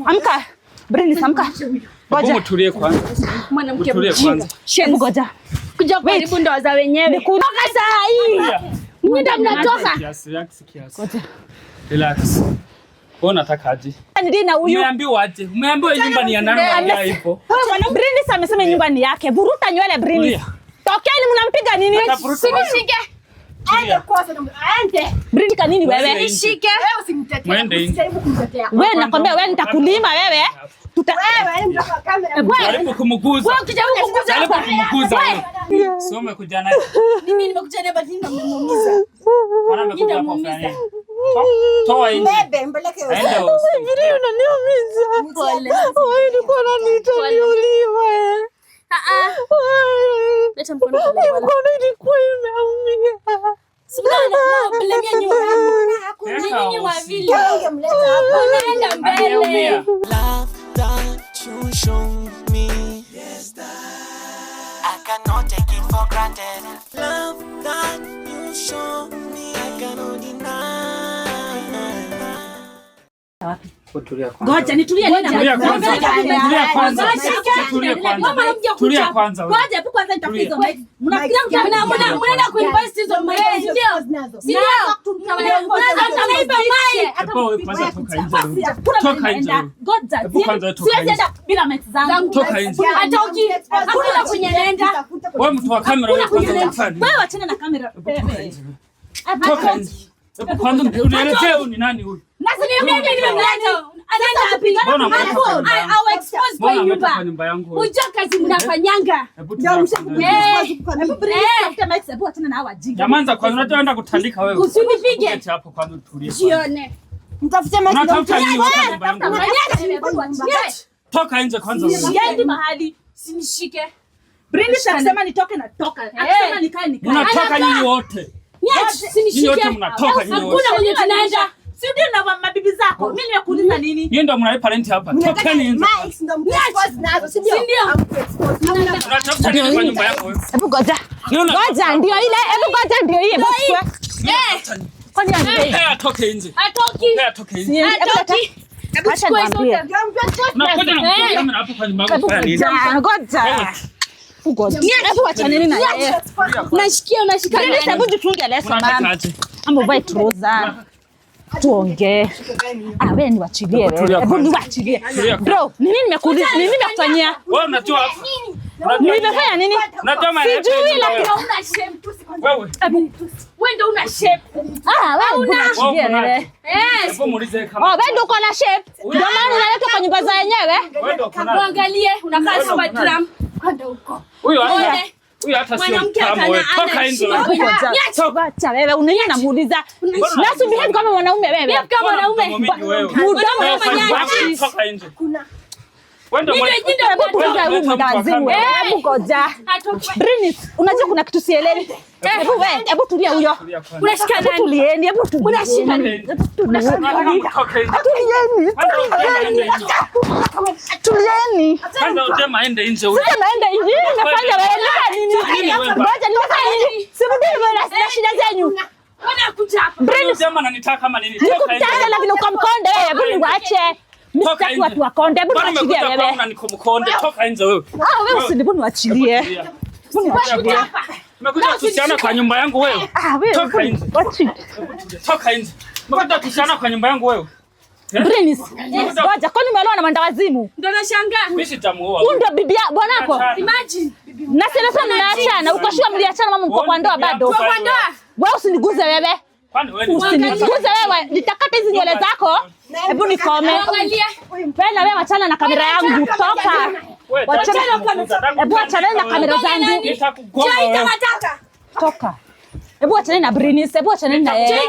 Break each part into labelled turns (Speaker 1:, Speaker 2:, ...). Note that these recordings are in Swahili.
Speaker 1: Amka. Brenda amka.
Speaker 2: Ngoja. Tulie kwanza.
Speaker 1: Mwanamke
Speaker 2: kwanza.
Speaker 1: Shebu ngoja.
Speaker 3: Kuja karibu ndo za wenyewe.
Speaker 1: Toka saa hii.
Speaker 3: Mwenda mnatoka.
Speaker 2: Ngoja. Relax. Wewe unataka aje?
Speaker 1: Ndina huyu.
Speaker 2: Umeambiwa aje? Umeambiwa nyumba ni ya nani haipo?
Speaker 1: Brenda amesema nyumba ni yake. Vuruta nywele Brenda. Tokeni mnampiga nini?
Speaker 3: Sinishike.
Speaker 4: Aende kwanza aende.
Speaker 1: Brenda kanini wewe?
Speaker 3: Nishike.
Speaker 4: Wewe usimtetee. Usijaribu kumtetea.
Speaker 1: Wewe nakwambia wewe nitakulima wewe.
Speaker 4: Wewe ndio kwa kamera.
Speaker 2: Jaribu kumguza.
Speaker 3: Wewe ukijaribu kumguza.
Speaker 2: Jaribu kumguza wewe. Sio umekuja naye.
Speaker 4: Mimi nimekuja naye basi ndo mmemuumiza.
Speaker 2: Bwana amekuja hapo fulani. Toa nje.
Speaker 4: Bebe mbeleke wewe.
Speaker 2: Aenda
Speaker 1: Vile unaniumiza. Wewe niko unanitaniuliwa.
Speaker 3: Leta mkono kwa
Speaker 1: mkono ilikuwa imeumia.
Speaker 3: Simama belemia nyuma yangu. Nini wa vile?
Speaker 4: Ungemleta hapa.
Speaker 3: Unaenda mbele.
Speaker 5: Love that you show me. Yes, that I cannot take it for granted. Love that you show me, I cannot deny.
Speaker 1: Ngoja nitulie nini?
Speaker 2: Tulia kwanza. Tulia kwanza. Tulia kwanza.
Speaker 3: Mama anakuja
Speaker 2: Tulia kwanza.
Speaker 1: Ngoja hapo kwanza nitapiga mic.
Speaker 3: Mnafikiria mnaenda kuinvest hizo mali ndio? Sio. Tunaiba mali.
Speaker 2: Hapo wewe kwanza toka nje. Toka nje.
Speaker 1: Ngoja. Siwezi enda bila mic zangu.
Speaker 2: Toka nje.
Speaker 3: Hatoki. Hakuna kwenye nenda.
Speaker 2: Wewe mtu wa kamera wewe kwanza unafanya.
Speaker 1: Wewe achana na kamera.
Speaker 2: Toka nje. Kwanza unaelekea ni nani huyu?
Speaker 3: Nasiniambia nimemleta. Anaenda wapi? Au expose kwa nyumba. Unajua kazi mnafanyanga.
Speaker 1: Hebu achana na hawa jinga.
Speaker 2: Jamanza kwanza unaenda kutandika wewe.
Speaker 3: Usinipige.
Speaker 2: Hapo kwanza tulie.
Speaker 3: Jione.
Speaker 4: Mtafute maji.
Speaker 2: Unatafuta nini kwa nyumba yangu? Toka nje kwanza.
Speaker 1: Siendi mahali.
Speaker 3: Sinishike.
Speaker 1: Brenda akisema nitoke na toka. Akisema nikae nikae.
Speaker 2: Unatoka nyinyi wote.
Speaker 3: Sinishike.
Speaker 2: Wote mnatoka nyinyi wote.
Speaker 3: Hakuna mwenye tunaenda.
Speaker 1: Si ndio na mabibi zako. Mimi nimekuuliza nini?
Speaker 2: Yeye ndo mnalipa rent hapa. Tokeni nje.
Speaker 4: Mike ndo mexpose nazo, si ndio?
Speaker 2: Unatafuta nini kwa nyumba yako wewe?
Speaker 1: Hebu ngoja. Ngoja ndio ile. Hebu ngoja ndio hii. Hebu chukua. Kwani ndio?
Speaker 2: Atoke nje.
Speaker 3: Atoki.
Speaker 2: Atoke nje.
Speaker 3: Atoki. Hebu chukua hizo.
Speaker 2: Unakuja na kamera hapo kwa nyumba yako.
Speaker 1: Ngoja. Hebu acha nini na yeye.
Speaker 3: Unashikia unashika.
Speaker 1: Hebu jifunge leso mama. Ama uvae trouser. Tuongee. Wewe niwachilie wewe. Hebu niwachilie. Bro, nini nimekuuliza? Nini nimekufanyia?
Speaker 2: Wewe unajua
Speaker 1: nimefanya nini?
Speaker 2: Unajua
Speaker 3: sijui lakini una shame tu sikwambia. Wewe ndio una shape.
Speaker 1: Wewe unachilie wewe.
Speaker 2: Hebu muulize kama.
Speaker 1: Wewe ndio uko na shape. Ndio maana unaleta kwa nyumba za wenyewe.
Speaker 2: Wewe ndio kuna.
Speaker 3: Muangalie unakaa super drum. Kwenda huko.
Speaker 2: Huyo hata sio kama wewe. Toka nje.
Speaker 1: Acha wewe unaniona namuuliza. Nasu behave kama mwanaume wewe.
Speaker 3: Kama mwanaume.
Speaker 1: Mudamu
Speaker 2: mwenyewe. Toka nje. Kuna. Wenda mwenyewe.
Speaker 1: Hebu ngoja. Brenda, unajua kuna kitu sielewi. Hebu tulia huyo.
Speaker 3: Unashika nani?
Speaker 1: Tulieni, hebu tulia.
Speaker 3: Unashika nini?
Speaker 1: Tulieni.
Speaker 2: Kwanza utema aende nje
Speaker 1: huyo. Sema aende nje. Nimefanya wewe nini? Ngoja nimefanya nini? Sirudi wewe na shida zenyu.
Speaker 3: Wanakuja hapa.
Speaker 2: Brenda sema ananitaka kama nini?
Speaker 1: Toka nje. Nikutaka lakini ukamkonde wewe. Hebu niwache. Msitaki watu wakonde. Hebu niwachilie wewe.
Speaker 2: Bwana nikomkonde. Toka nje wewe.
Speaker 1: Wewe usinibu niwachilie.
Speaker 2: Umekuja kusiana kwa nyumba yangu wewe. Toka nje. Toka nje. Umekuja kusiana kwa nyumba yangu wewe.
Speaker 1: Brenda, ngoja kwani umeolewa na mandawazimu?
Speaker 3: Ndio nashangaa.
Speaker 2: Mimi sitamuoa.
Speaker 1: Huyu ndio bibi bwanako.
Speaker 3: Imagine.
Speaker 1: Na sasa mnaachana, uko shua mliachana mama mko kwa ndoa bado.
Speaker 3: Kwa ndoa.
Speaker 1: Wewe usiniguze wewe.
Speaker 2: Kwani wewe
Speaker 1: usiniguze wewe, nitakata hizi nywele zako. Hebu nikome.
Speaker 3: Angalia.
Speaker 1: Wewe na wewe achana na kamera yangu. Toka. Hebu achana na kamera zangu.
Speaker 2: Nitakugonga.
Speaker 1: Toka. Hebu achana na Brenda, hebu achana na yeye.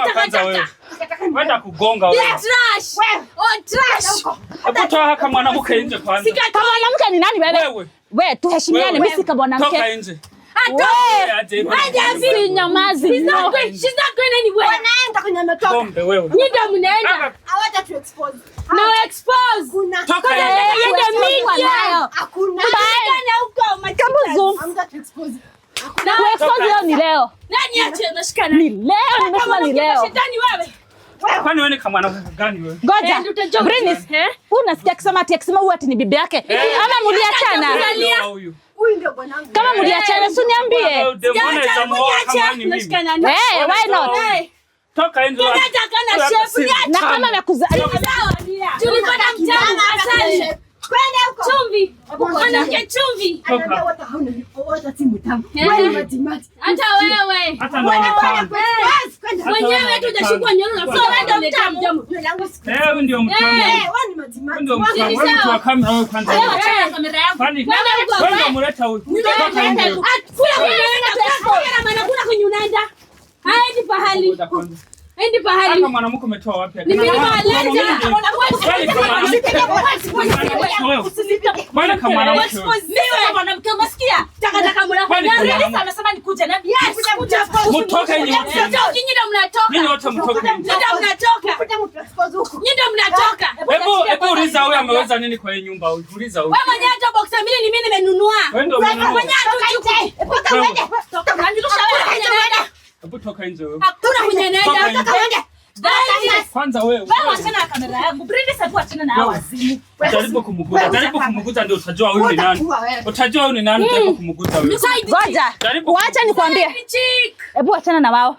Speaker 2: Wenda kugonga wewe.
Speaker 3: Trash. Oh trash.
Speaker 2: Hebu toa kama mwanamke nje kwanza.
Speaker 1: Kama mwanamke ni nani wewe? Wewe tuheshimiane, mimi si kama mwanamke.
Speaker 2: Toka nje.
Speaker 1: Wewe nyamazi.
Speaker 3: She's not going anywhere.
Speaker 4: Wanaenda kwenye metoka.
Speaker 2: Bombe wewe.
Speaker 3: Ndio mnaenda.
Speaker 4: Hawata tu expose.
Speaker 3: No expose.
Speaker 4: Kuna.
Speaker 2: Toka
Speaker 3: Ndio media.
Speaker 4: Hakuna.
Speaker 3: Bana huko
Speaker 1: Kabuzu.
Speaker 4: Hamza tu expose.
Speaker 1: Kuexpose leo ni leo.
Speaker 3: Nani ache nashikana?
Speaker 1: Ni leo nimesema ni leo.
Speaker 3: Shetani wewe.
Speaker 2: Kwani wewe ni kama mwana gani wewe?
Speaker 1: Ngoja. Brenis, unasikia kusema ati akisema huyu ati ni bibi yake? Ama mliachana?
Speaker 4: Huyu ndio bwanangu.
Speaker 1: Kama mliachana si niambie. Why not?
Speaker 2: Toka nje.
Speaker 1: Na kama amekuza.
Speaker 3: Tulipata mtamu asali.
Speaker 4: Kwenda huko.
Speaker 3: Chumvi. Mwanamke chumvi.
Speaker 4: Anambia wata hauna wata timu tamu. Wewe matimati.
Speaker 3: Hata wewe.
Speaker 2: Hata wewe.
Speaker 3: Mwenyewe tu utashikwa nyono na sio ndio mtamu.
Speaker 2: Wewe ndio mtamu.
Speaker 4: Wewe ni matimati.
Speaker 2: Ndio mtamu. Wewe mtu wa kamera wewe kwanza.
Speaker 3: Kamera yangu.
Speaker 2: Wewe ndio mleta huyu. Toka nje.
Speaker 3: Kuna kwenye unaenda. Haendi pahali. Endi pahali.
Speaker 2: Hata mwanamke umetoa wapi? Bwana kama mwanamke.
Speaker 3: Mimi mwanamke umesikia? Taka mwanamke. Amesema nikuje na
Speaker 2: mtoka nje.
Speaker 3: Nyinyi ndio mnatoka.
Speaker 2: Nyinyi wote mtoka nje.
Speaker 3: Nyinyi ndio mnatoka.
Speaker 2: Hebu uliza huyu ameweza nini kwa hii nyumba huyu? Uliza huyu.
Speaker 3: Wewe mwenyewe hata boxer mbili ni mimi nimenunua.
Speaker 2: Wewe ndio mwenyewe. Hebu toka nje wewe.
Speaker 3: Hakuna mwenye anaenda.
Speaker 2: Kwanza wewe.
Speaker 3: Wewe wachana na kamera yangu. Brenda sasa achana na hao wazimu.
Speaker 2: Jaribu kumguza ndio utajua huyu ni nani. Utajua huyu ni nani jaribu kumguza wewe.
Speaker 1: Ngoja. Wacha nikwambie. Hebu achana na wao.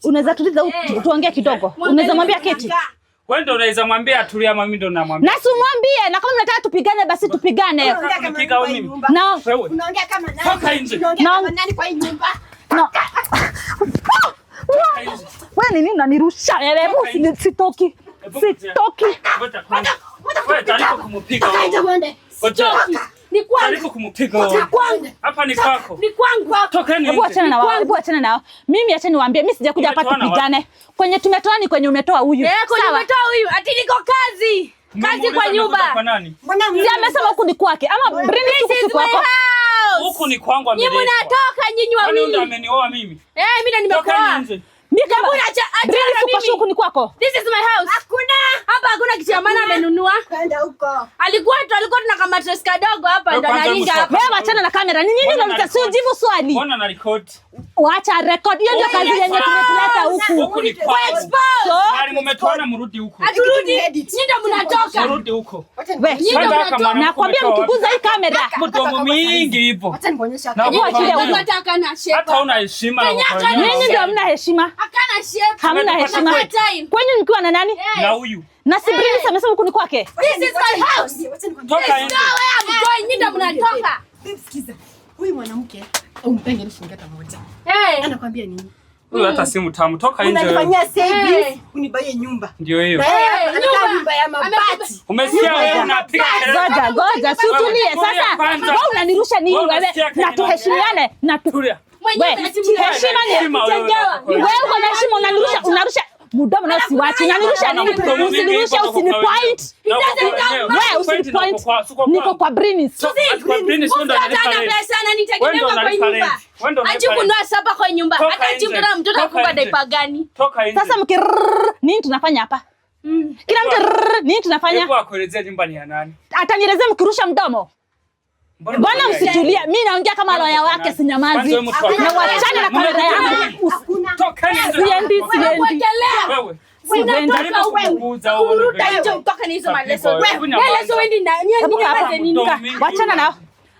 Speaker 1: Unaweza tuliza tuongee kidogo. Unaweza mwambia keti.
Speaker 2: Wewe ndio unaweza mwambia atulia ama mimi ndio namwambia.
Speaker 1: Na simwambie na kama mnataka tupigane basi tupigane.
Speaker 2: Unapiga wewe mimi.
Speaker 1: Na
Speaker 2: wewe.
Speaker 4: Unaongea kama nani?
Speaker 2: Toka nje.
Speaker 4: Unaongea nani kwa hii nyumba?
Speaker 1: No. Wewe nini unanirusha? Hebu sitoki. Sitoki.
Speaker 2: Wewe jaribu kumpiga wewe.
Speaker 3: Ni kwangu.
Speaker 2: Jaribu kumpiga wewe. Hapa ni kwako.
Speaker 3: Ni kwangu.
Speaker 2: Tokeni.
Speaker 1: Hebu achana na wao. Hebu achana nao. Mimi acha niwaambie mimi sijakuja hapa tupigane. Kwenye tumetoa ni kwenye umetoa huyu.
Speaker 3: Sawa. Umetoa huyu. Ati niko kazi. Kazi kwa nyumba.
Speaker 2: Kwa nani?
Speaker 1: Si amesema huku ni kwake ama Brenda huku kwako.
Speaker 2: Huku ni kwangu ameleta.
Speaker 3: Nyinyi mnatoka nyinyi wawili.
Speaker 2: Kwani ndio amenioa mimi?
Speaker 3: Mimi ndo nimekuoa.
Speaker 1: Mimi kama Brenda huku ni kwako.
Speaker 3: This is my house. Hakuna. Hapa hakuna kitu ya maana amenunua.
Speaker 4: Kwenda huko.
Speaker 3: Alikuwa tuna kama mattress kadogo hapa ndo analinga hapa.
Speaker 1: Wewe achana na kamera. Ni nini ndio mtasijibu swali?
Speaker 2: Mbona na record?
Speaker 1: Waacha record. Hiyo ndio kazi yenye tumetuleta huku.
Speaker 2: Huku ni kwangu. Bali mmetoana mrudi huko.
Speaker 3: Aturudi. Nyinyi ndio mnatoka.
Speaker 2: Mrudi huko.
Speaker 1: Nakwambia mkiguza hii kamera.
Speaker 2: Mdomo mingi hivyo.
Speaker 4: Acha nikuonyeshe.
Speaker 3: Unataka na shape.
Speaker 2: Hata una heshima.
Speaker 1: Nyinyi ndio hamna heshima.
Speaker 3: Akana shape.
Speaker 1: Hamna heshima. Kwani mkiwa na nani?
Speaker 2: Na huyu.
Speaker 1: Na si Brenda amesema huku ni kwake.
Speaker 3: This is my house.
Speaker 2: Toka nje.
Speaker 3: Nyinyi ndio mnatoka.
Speaker 4: Sikiza. Huyu mwanamke umpenge nifunge pamoja. Anakuambia nini?
Speaker 2: Huyu hata si mtamu. Toka nje.
Speaker 4: Unanifanyia service, unibaie nyumba.
Speaker 2: Ndio hiyo.
Speaker 4: Nyumba ya mabati.
Speaker 2: Umesikia wewe unapiga kelele.
Speaker 1: Ngoja, si utulie sasa. Wewe unanirusha nini wewe? Na tuheshimiane. Na
Speaker 2: tulia.
Speaker 1: Wewe heshima ni wewe uko na heshima unarusha mdomo na usiwache. Unanirusha nini? Usinirushe usinipoint. Wewe usinipoint. Niko kwa Brenis.
Speaker 2: Kwa Brenis ndo
Speaker 3: Hata pesa na nitegemea kwa nyumba. Aje kundoa sapa kwa nyumba. Hata aje kundoa mtoto akuba daipa gani?
Speaker 2: Toka nje.
Speaker 1: Sasa nini tunafanya hapa? Kila mtu nini tunafanya?
Speaker 2: Hebu akuelezea nyumba ni ya nani?
Speaker 1: Atanielezea mkirusha mdomo. Bwana msitulia. Mimi naongea kama loya wake sinyamazi. Na wachana na kamera yangu.
Speaker 2: Toka nje.
Speaker 1: Siendi.
Speaker 2: Wewe.
Speaker 3: Unataka kuruta hicho kutoka hizo maleso. Wewe sio wendi na nini?
Speaker 1: Wachana nao.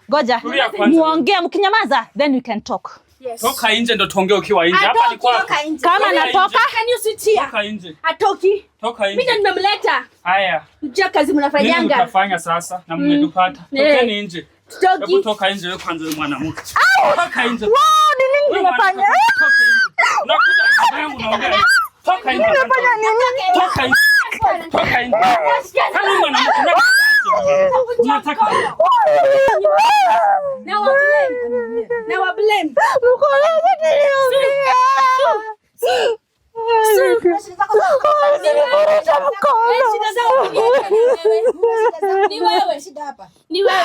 Speaker 1: Ngoja. Muongee mkinyamaza then we can talk.
Speaker 3: Yes.
Speaker 2: Toka nje ndo tuongee ukiwa nje. Hapa ni kwako.
Speaker 1: Kama natoka,
Speaker 3: can you sit here?
Speaker 2: Toka nje.
Speaker 3: Atoki.
Speaker 2: Toka nje.
Speaker 3: Mimi ndo nimemleta.
Speaker 2: Haya.
Speaker 3: Mjua kazi mnafanyanga.
Speaker 2: Nini mtafanya sasa na mmetupata? Tokeni nje.
Speaker 3: Toki.
Speaker 2: Hebu toka nje wewe kwanza wewe mwanamke. Toka nje.
Speaker 1: wow, nini nimefanya?
Speaker 2: Unakuja kwa yangu naongea. Toka nje.
Speaker 1: Nimefanya nini?
Speaker 2: Toka nje. Toka nje. Kama mwanamke unataka
Speaker 3: Na wa blame. Ni wewe.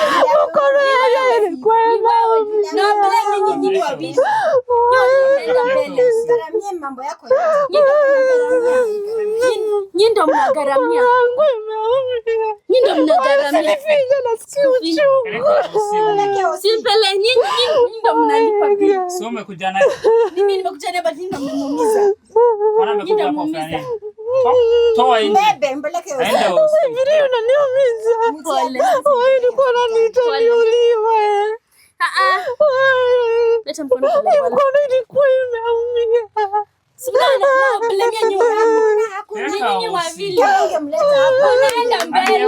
Speaker 3: Na blame nyinyi wawili.
Speaker 4: Garamia mambo yako.
Speaker 3: Nyinyi ndo mnagaramia. Nyinyi ndo mnagaramia. Simpele nyinyi ndo mnalipa bill.
Speaker 2: sio umekuja naye.
Speaker 3: Mimi nimekuja naye but nyinyi ndo mnamuumiza.
Speaker 2: Bwana amekuja kwa fulani. Toa nje.
Speaker 3: Bebe mpeleke hosi.
Speaker 2: Aende hosi.
Speaker 1: Bri unaniumiza.
Speaker 3: Pole.
Speaker 1: Wewe niko na nitaniuliwe.
Speaker 3: Leta mkono pole.
Speaker 1: Mkono ilikuwa imeumia.
Speaker 3: Simama blemia nyuma. Nyinyi wawili. Ungemleta hapa. Unaenda mbele.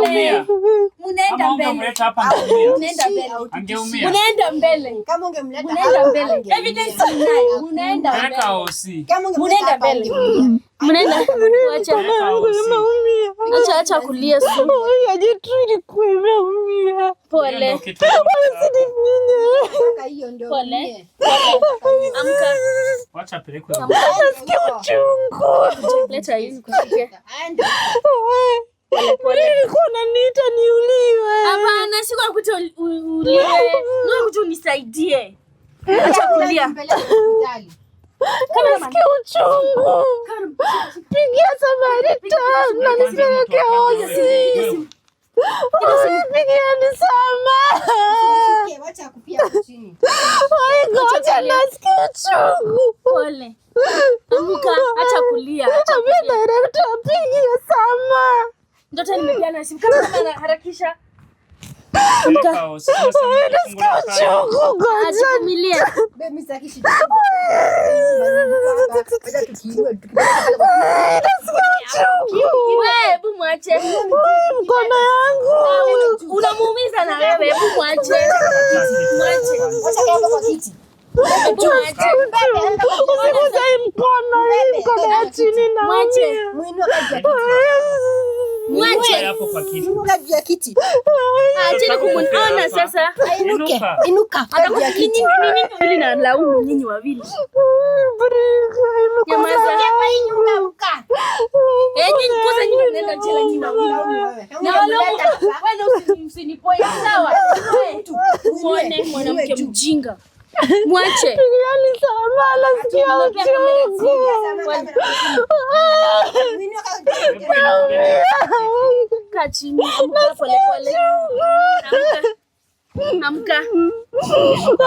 Speaker 3: Unaenda mbele.
Speaker 2: Ungemleta hapa angeumia.
Speaker 3: Unaenda mbele.
Speaker 2: Angeumia.
Speaker 3: Unaenda mbele.
Speaker 4: Kama ungemleta
Speaker 3: Unaenda mbele. Evidence unayo. Unaenda
Speaker 2: Peleka
Speaker 3: mbele.
Speaker 2: hosi.
Speaker 4: Kama ungemleta
Speaker 3: Unaenda mbele. Mnaenda acha.
Speaker 2: Peleka hosi.
Speaker 3: Acha kulia su.
Speaker 1: Ajitrini kuimeumia.
Speaker 3: Pole.
Speaker 4: hiyo ndio.
Speaker 3: Pole. Amka.
Speaker 2: Wacha pelekwe.
Speaker 1: Nasikia uchungu.
Speaker 3: Leta hizi kushike.
Speaker 4: Aende.
Speaker 1: Nilikuwa naniita niuliwe.
Speaker 3: Hapana, siko nakuita uliwe. Ndio kuja unisaidie. Acha kulia.
Speaker 4: Mpeleke hospitali.
Speaker 1: Nasikia uchungu. Pigia Samarita na nipeleke hosi. Pigia Sama.
Speaker 4: Wacha kupia chini.
Speaker 1: Ngoja nasikia uchungu.
Speaker 3: Pole. Amka, acha kulia. Acha kulia.
Speaker 1: Director pigia Sama.
Speaker 3: Ndio tena nimepiana simu. Kama anaharakisha.
Speaker 2: Peleka hosi.
Speaker 1: Nasikia uchungu. Ngoja
Speaker 3: Vumilia.
Speaker 4: Mimi sitaki shida. Wacha tukiiwe.
Speaker 3: Wewe hebu mwache.
Speaker 1: Mkono yangu.
Speaker 3: Unamuumiza na wewe, hebu mwache. Mwache.
Speaker 4: Wacha kae kwa kiti.
Speaker 3: Hebu mwache.
Speaker 1: Usiguze mkono ya chini na
Speaker 3: Mwache.
Speaker 4: Muinua kaji ya kiti.
Speaker 3: Mwache.
Speaker 2: Hapo kwa kiti.
Speaker 4: Muinua kaji ya kiti.
Speaker 3: Acha kumuona sasa.
Speaker 4: Inuke. Inuka kaji ya kiti.
Speaker 3: Nyinyi wawili na laumu nyinyi wawili. Nyamaza. Nyinyi kwanza nyinyi mnaenda jela nyinyi wawili. Na walaumu wewe usinipoe sawa. Muone mwanamke mjinga. Mwache.
Speaker 1: Pigiani Sama, nasikia uchungu.
Speaker 3: Kaa chini, amka pole pole. Amka.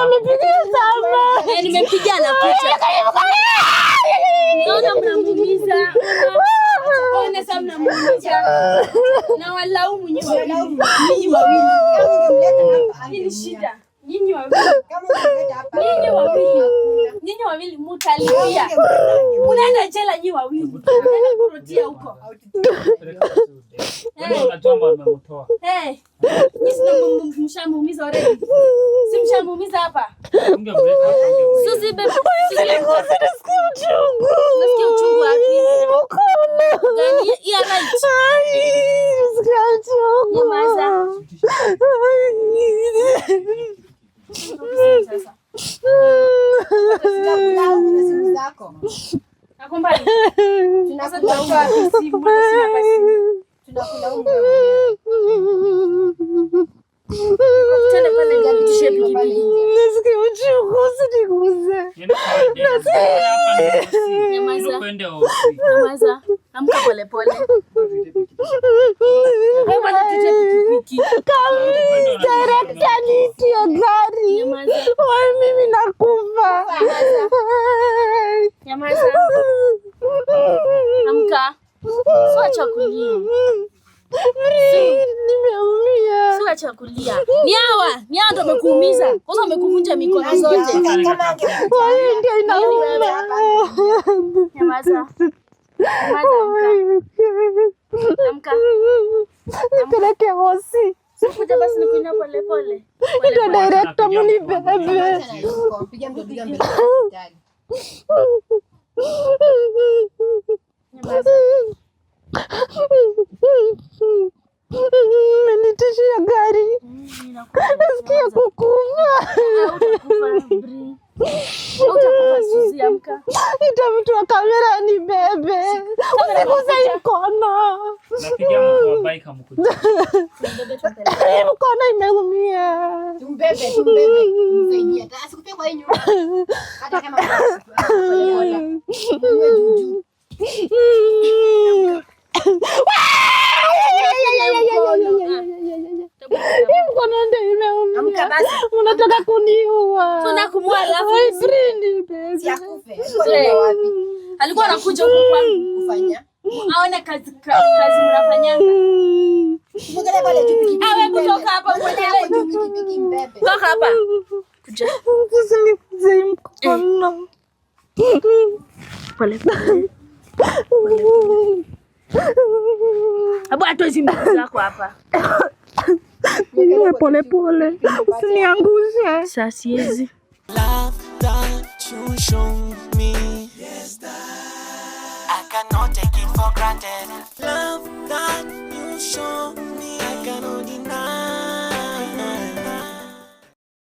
Speaker 1: Amepigia Sama.
Speaker 3: Nimepiga na picha. Naona mnamuumiza. Ona sasa mnamuumiza. Na walaumu nyinyi wawili. Nyinyi wawili. Hii shida. Nyinyi wawili. Nyinyi wawili mtalipia. Unaenda jela nyinyi wawili. Unaenda kurudia huko.
Speaker 2: Unajua mbona umemtoa.
Speaker 3: Nyinyi mshamuumiza already. Si mshamuumiza hapa.
Speaker 2: Ungemleta hapa.
Speaker 3: Suzi bebe.
Speaker 1: Nasikia uchungu.
Speaker 3: Nasikia uchungu wapi?
Speaker 1: Mkono.
Speaker 3: Gani? Ya right.
Speaker 1: Nasikia uchungu.
Speaker 3: Nyamaza. Sasa. Nakumbali. Tunakula simu,
Speaker 4: Tunakulaumu.
Speaker 3: Tena pale gari tushie pikipiki.
Speaker 1: Nasikia uchungu, usiniguze.
Speaker 3: Nyamaza. Amka pole pole. Wewe bwana tushie pikipiki.
Speaker 1: Director nitie gari. Wewe mimi nakufa.
Speaker 3: Nyamaza. Amka. Sio kulia.
Speaker 1: Nimeumia.
Speaker 3: Sio kulia. Ni hawa ndio wamekuumiza. Kwanza wamekuvunja mikono zote.
Speaker 1: Wewe ndio inauma.
Speaker 3: Nyamaza. Amka.
Speaker 1: Nipeleke hosi.
Speaker 3: Kuja basi nikunywa pole pole.
Speaker 1: Ndio director munibebe.
Speaker 4: Piga mdogo mbele hospitali.
Speaker 1: Menitishia gari. Nasikia kukufa.
Speaker 3: Utakufa Suzi, amka.
Speaker 1: Ita mtu wa kamera ni bebe. Usiguze mkono.
Speaker 2: Napigia mtu wa bike amkuja.
Speaker 1: Mkono imeumia.
Speaker 4: Tumbebe. Msaidia. Asikupie kwa hiyo nyumba. Hata kama pole. Juu.
Speaker 1: Mkono ndio imeumia.
Speaker 4: Amka basi.
Speaker 1: Unataka kuniua.
Speaker 3: Tunakumua alafu
Speaker 1: Brini baby.
Speaker 4: Siakufe. Alikuwa wapi?
Speaker 3: alikuwa anakuja huko kwangu
Speaker 4: Kufanya.
Speaker 3: Aone kazi mnafanyanga.
Speaker 4: Mwangalia pale tu pikipiki.
Speaker 3: Awe kutoka hapa mwangalia
Speaker 4: tu pikipiki mbebe.
Speaker 3: Toka hapa. Kuja.
Speaker 1: Usiniguze mkono.
Speaker 3: Pole. Abu atozi mguu zako hapa.
Speaker 1: Niwe pole pole. Usiniangushe.
Speaker 3: Sasa siwezi.
Speaker 5: Love that you show me. Yes, that I cannot take it for granted. Love that you show me, I cannot deny.